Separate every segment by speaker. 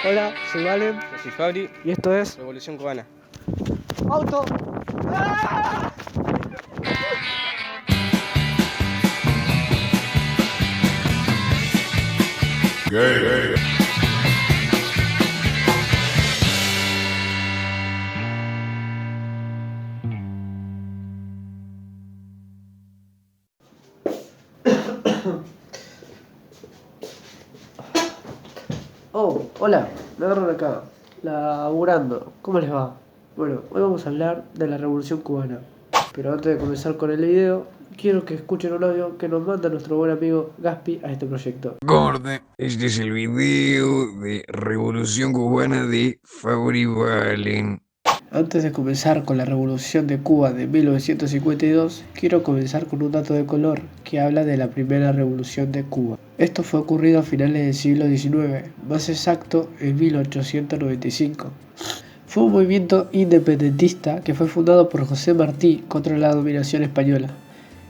Speaker 1: Hola, soy Valen
Speaker 2: Yo soy Fabri,
Speaker 1: y esto es
Speaker 2: Revolución Cubana.
Speaker 1: Auto. Oh, hola, me agarran acá, laburando. ¿Cómo les va? Bueno, hoy vamos a hablar de la Revolución Cubana. Pero antes de comenzar con el video, quiero que escuchen un audio que nos manda nuestro buen amigo Gaspi a este proyecto.
Speaker 3: Gorda, este es el video de Revolución Cubana de Fabri Valen.
Speaker 1: Antes de comenzar con la Revolución de Cuba de 1952, quiero comenzar con un dato de color que habla de la primera Revolución de Cuba. Esto fue ocurrido a finales del siglo XIX, más exacto en 1895. Fue un movimiento independentista que fue fundado por José Martí contra la dominación española.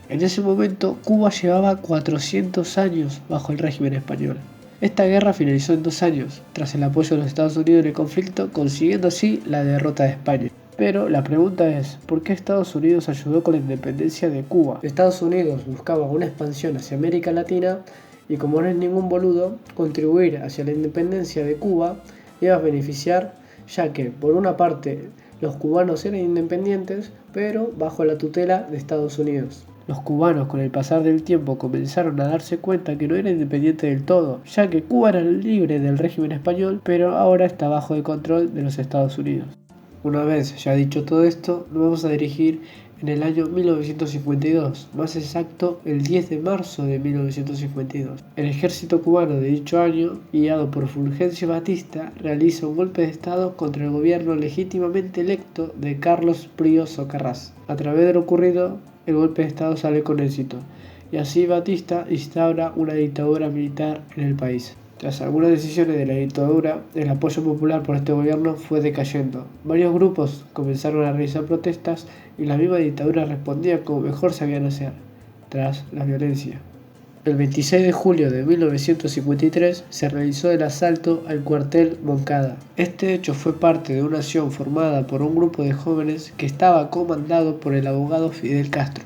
Speaker 1: En ese momento, Cuba llevaba 400 años bajo el régimen español. Esta guerra finalizó en 2 años, tras el apoyo de los Estados Unidos en el conflicto, consiguiendo así la derrota de España. Pero la pregunta es, ¿por qué Estados Unidos ayudó con la independencia de Cuba? Estados Unidos buscaba una expansión hacia América Latina y, como no es ningún boludo, contribuir hacia la independencia de Cuba iba a beneficiar, ya que, por una parte, los cubanos eran independientes, pero bajo la tutela de Estados Unidos. Los cubanos, con el pasar del tiempo, comenzaron a darse cuenta que no era independiente del todo, ya que Cuba era libre del régimen español, pero ahora está bajo el control de los Estados Unidos. Una vez ya dicho todo esto, nos vamos a dirigir en el año 1952, más exacto el 10 de marzo de 1952. El ejército cubano de dicho año, guiado por Fulgencio Batista, realiza un golpe de estado contra el gobierno legítimamente electo de Carlos Prío Socarrás. A través de lo ocurrido, el golpe de estado sale con éxito, y así Batista instaura una dictadura militar en el país. Tras algunas decisiones de la dictadura, el apoyo popular por este gobierno fue decayendo. Varios grupos comenzaron a realizar protestas y la misma dictadura respondía como mejor sabían hacer, tras la violencia. El 26 de julio de 1953 se realizó el asalto al cuartel Moncada. Este hecho fue parte de una acción formada por un grupo de jóvenes que estaba comandado por el abogado Fidel Castro.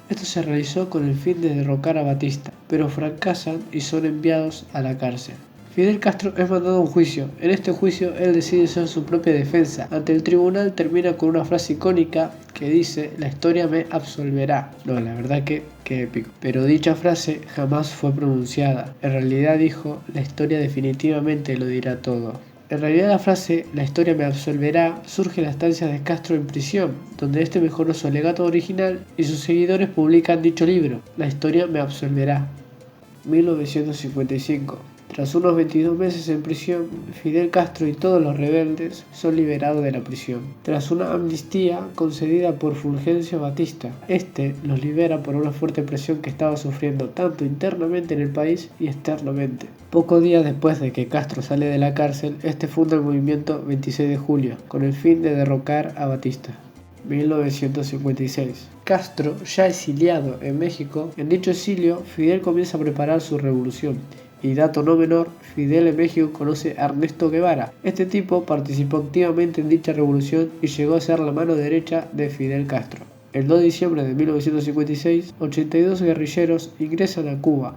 Speaker 1: Esto se realizó con el fin de derrocar a Batista, pero fracasan y son enviados a la cárcel. Fidel Castro es mandado a un juicio. En este juicio él decide hacer su propia defensa. Ante el tribunal termina con una frase icónica que dice: "La historia me absolverá". No, la verdad que épico. Pero dicha frase jamás fue pronunciada. En realidad dijo: "La historia definitivamente lo dirá todo". En realidad la frase "la historia me absolverá" surge de la estancia de Castro en prisión, donde este mejoró su alegato original y sus seguidores publican dicho libro, "La historia me absolverá". 1955. Tras unos 22 meses en prisión, Fidel Castro y todos los rebeldes son liberados de la prisión, tras una amnistía concedida por Fulgencio Batista. Este los libera por una fuerte presión que estaba sufriendo tanto internamente en el país y externamente. Pocos días después de que Castro sale de la cárcel, este funda el movimiento 26 de julio, con el fin de derrocar a Batista. 1956. Castro, ya exiliado en México, en dicho exilio, Fidel comienza a preparar su revolución. Y dato no menor, Fidel en México conoce a Ernesto Guevara. Este tipo participó activamente en dicha revolución y llegó a ser la mano derecha de Fidel Castro. El 2 de diciembre de 1956, 82 guerrilleros ingresan a Cuba,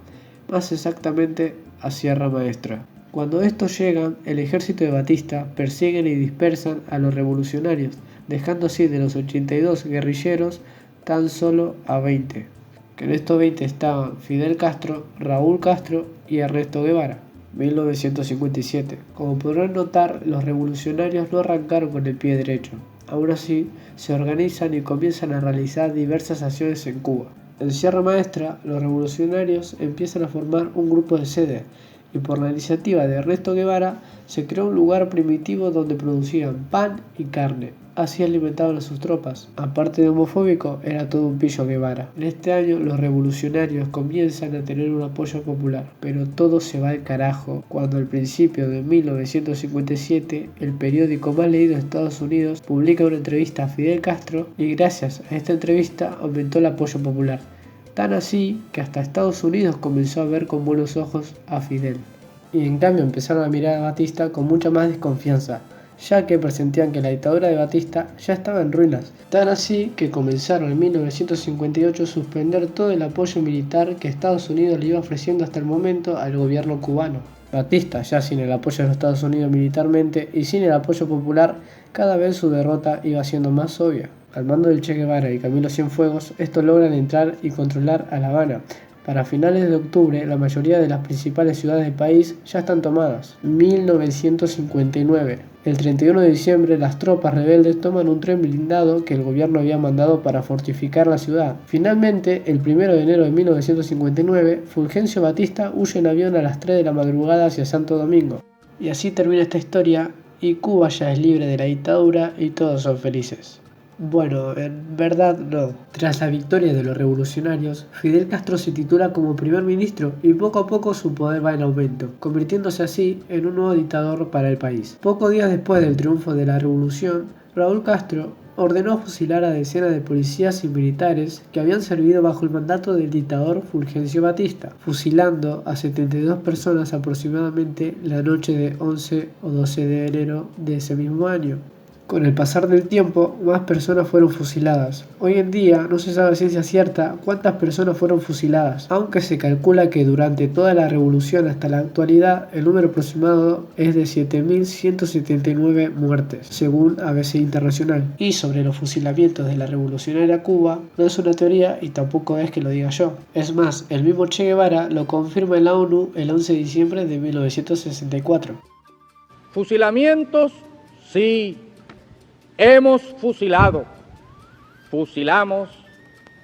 Speaker 1: más exactamente a Sierra Maestra. Cuando estos llegan, el ejército de Batista persiguen y dispersan a los revolucionarios, dejando así de los 82 guerrilleros tan solo a 20. Que en estos 20 estaban Fidel Castro, Raúl Castro y Ernesto Guevara. 1957. Como podrán notar, los revolucionarios no arrancaron con el pie derecho. Aún así, se organizan y comienzan a realizar diversas acciones en Cuba. En Sierra Maestra, los revolucionarios empiezan a formar un grupo de sede, y por la iniciativa de Ernesto Guevara se creó un lugar primitivo donde producían pan y carne. Así alimentaban a sus tropas. Aparte de homofóbico, era todo un pillo Guevara. En este año los revolucionarios comienzan a tener un apoyo popular, pero todo se va al carajo cuando al principio de 1957 el periódico más leído de Estados Unidos publica una entrevista a Fidel Castro y gracias a esta entrevista aumentó el apoyo popular. Tan así que hasta Estados Unidos comenzó a ver con buenos ojos a Fidel. y en cambio empezaron a mirar a Batista con mucha más desconfianza, ya que presentían que la dictadura de Batista ya estaba en ruinas. Tan así que comenzaron en 1958 a suspender todo el apoyo militar que Estados Unidos le iba ofreciendo hasta el momento al gobierno cubano. Batista, ya sin el apoyo de los Estados Unidos militarmente y sin el apoyo popular, cada vez su derrota iba siendo más obvia. Al mando del Che Guevara y Camilo Cienfuegos, estos logran entrar y controlar a La Habana. Para finales de octubre, la mayoría de las principales ciudades del país ya están tomadas. 1959. El 31 de diciembre, las tropas rebeldes toman un tren blindado que el gobierno había mandado para fortificar la ciudad. Finalmente, el 1 de enero de 1959, Fulgencio Batista huye en avión a las 3 de la madrugada hacia Santo Domingo. Y así termina esta historia, y Cuba ya es libre de la dictadura y todos son felices. Bueno, en verdad no. Tras la victoria de los revolucionarios, Fidel Castro se titula como primer ministro y poco a poco su poder va en aumento, convirtiéndose así en un nuevo dictador para el país. Pocos días después del triunfo de la revolución, Raúl Castro ordenó fusilar a decenas de policías y militares que habían servido bajo el mandato del dictador Fulgencio Batista, fusilando a 72 personas aproximadamente la noche de 11 o 12 de enero de ese mismo año. Con el pasar del tiempo, más personas fueron fusiladas. Hoy en día no se sabe a ciencia cierta cuántas personas fueron fusiladas, aunque se calcula que durante toda la revolución hasta la actualidad el número aproximado es de 7.179 muertes, según ABC Internacional. Y sobre los fusilamientos de la revolucionaria Cuba, no es una teoría y tampoco es que lo diga yo. Es más, el mismo Che Guevara lo confirma en la ONU el 11 de diciembre de 1964.
Speaker 2: Fusilamientos, sí. Hemos fusilado, fusilamos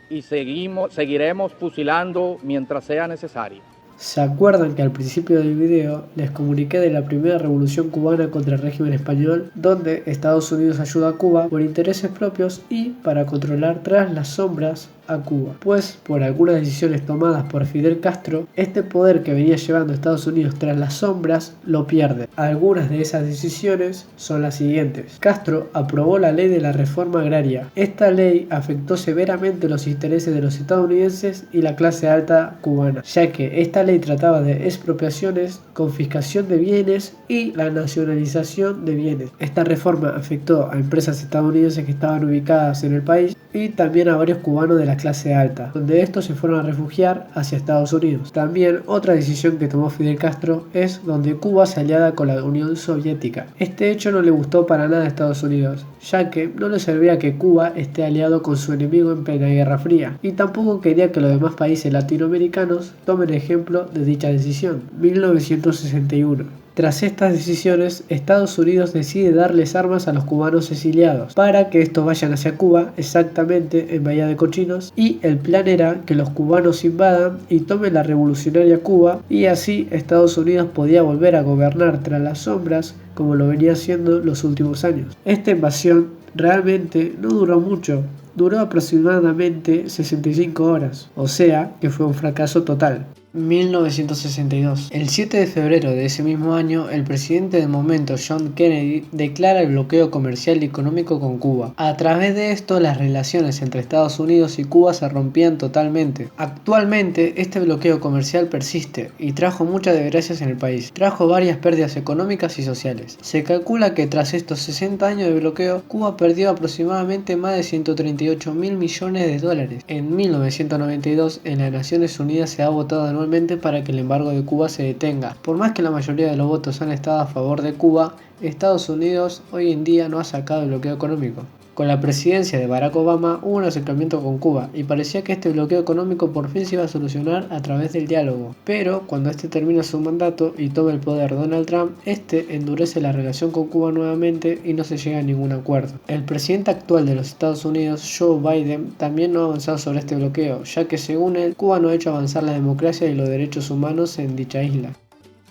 Speaker 2: y seguiremos fusilando mientras sea necesario.
Speaker 1: ¿Se acuerdan que al principio del video les comuniqué de la primera revolución cubana contra el régimen español, donde Estados Unidos ayuda a Cuba por intereses propios y para controlar tras las sombras a Cuba? Pues por algunas decisiones tomadas por Fidel Castro, este poder que venía llevando Estados Unidos tras las sombras lo pierde. Algunas de esas decisiones son las siguientes. Castro aprobó la ley de la reforma agraria. Esta ley afectó severamente los intereses de los estadounidenses y la clase alta cubana, ya que esta ley trataba de expropiaciones, confiscación de bienes y la nacionalización de bienes. Esta reforma afectó a empresas estadounidenses que estaban ubicadas en el país y también a varios cubanos de la clase alta, donde estos se fueron a refugiar hacia Estados Unidos. También otra decisión que tomó Fidel Castro es donde Cuba se aliada con la Unión Soviética. Este hecho no le gustó para nada a Estados Unidos, ya que no le servía que Cuba esté aliado con su enemigo en plena Guerra Fría, y tampoco quería que los demás países latinoamericanos tomen ejemplo de dicha decisión. 1961. Tras estas decisiones, Estados Unidos decide darles armas a los cubanos exiliados para que estos vayan hacia Cuba, exactamente en Bahía de Cochinos, y el plan era que los cubanos invadan y tomen la revolucionaria Cuba, y así Estados Unidos podía volver a gobernar tras las sombras como lo venía haciendo los últimos años. Esta invasión realmente no duró mucho, duró aproximadamente 65 horas, o sea que fue un fracaso total. 1962. El 7 de febrero de ese mismo año, el presidente del momento, John Kennedy, declara el bloqueo comercial y económico con Cuba. A través de esto, las relaciones entre Estados Unidos y Cuba se rompían totalmente. Actualmente, este bloqueo comercial persiste y trajo muchas desgracias en el país. Trajo varias pérdidas económicas y sociales. Se calcula que tras estos 60 años de bloqueo, Cuba perdió aproximadamente más de 138.000 millones de dólares. En 1992, en las Naciones Unidas se ha votado anualmente para que el embargo de Cuba se detenga. Por más que la mayoría de los votos han estado a favor de Cuba, Estados Unidos hoy en día no ha sacado el bloqueo económico. Con la presidencia de Barack Obama hubo un acercamiento con Cuba y parecía que este bloqueo económico por fin se iba a solucionar a través del diálogo. Pero cuando este termina su mandato y toma el poder Donald Trump, este endurece la relación con Cuba nuevamente y no se llega a ningún acuerdo. El presidente actual de los Estados Unidos, Joe Biden, también no ha avanzado sobre este bloqueo, ya que según él, Cuba no ha hecho avanzar la democracia y los derechos humanos en dicha isla.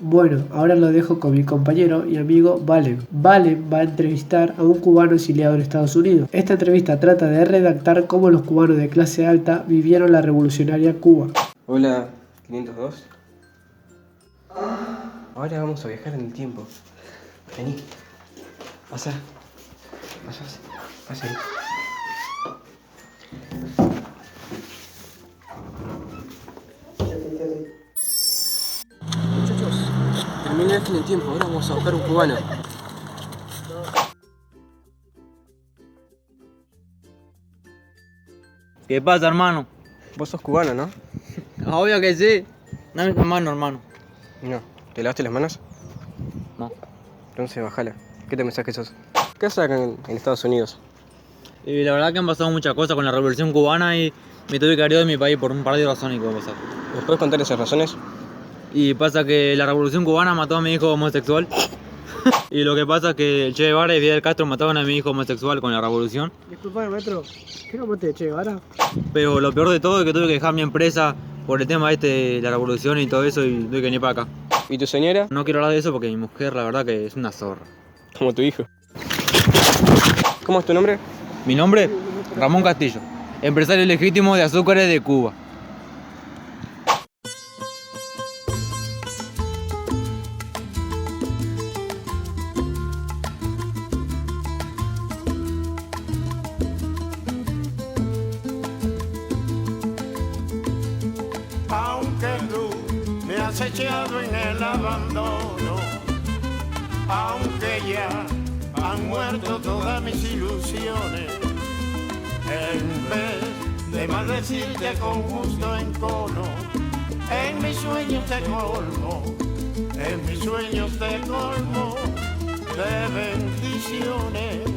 Speaker 1: Bueno, ahora lo dejo con mi compañero y amigo Valen. Valen va a entrevistar a un cubano exiliado en Estados Unidos. Esta entrevista trata de redactar cómo los cubanos de clase alta vivieron la revolucionaria Cuba.
Speaker 4: Hola, 502. Ahora vamos a viajar en el tiempo. Vení. Pasa. Pasa ahí. viaje en el tiempo, ahora vamos a buscar un cubano.
Speaker 5: ¿Qué pasa, hermano?
Speaker 4: Vos sos cubano, ¿no?
Speaker 5: Obvio que sí. Dame esa mano, hermano.
Speaker 4: No. ¿Te lavaste las manos?
Speaker 5: No.
Speaker 4: Entonces bajala. ¿Qué te pensás que sos? ¿Qué haces acá en Estados Unidos?
Speaker 5: Y la verdad que han pasado muchas cosas con la Revolución Cubana y me tuve que ir de mi país por un par de razones que va a pasar.
Speaker 4: ¿Me puedes contar esas razones?
Speaker 5: Y pasa que la Revolución Cubana mató a mi hijo homosexual. Y lo que pasa es que el Che Guevara y Fidel Castro mataron a mi hijo homosexual con la revolución.
Speaker 1: Disculpame, maestro, ¿qué no de Che Guevara?
Speaker 5: Pero lo peor de todo es que tuve que dejar mi empresa por el tema de la revolución y todo eso y tuve que venir para acá.
Speaker 4: ¿Y tu señora?
Speaker 5: No quiero hablar de eso porque mi mujer la verdad que es una zorra.
Speaker 4: Como tu hijo. ¿Cómo es tu nombre?
Speaker 5: Mi nombre, Ramón Castillo, empresario legítimo de azúcares de Cuba.
Speaker 6: Aunque tú me has echado en el abandono, aunque ya han muerto todas mis ilusiones, en vez de maldecirte con gusto encono, en mis sueños te colmo, en mis sueños te colmo de bendiciones.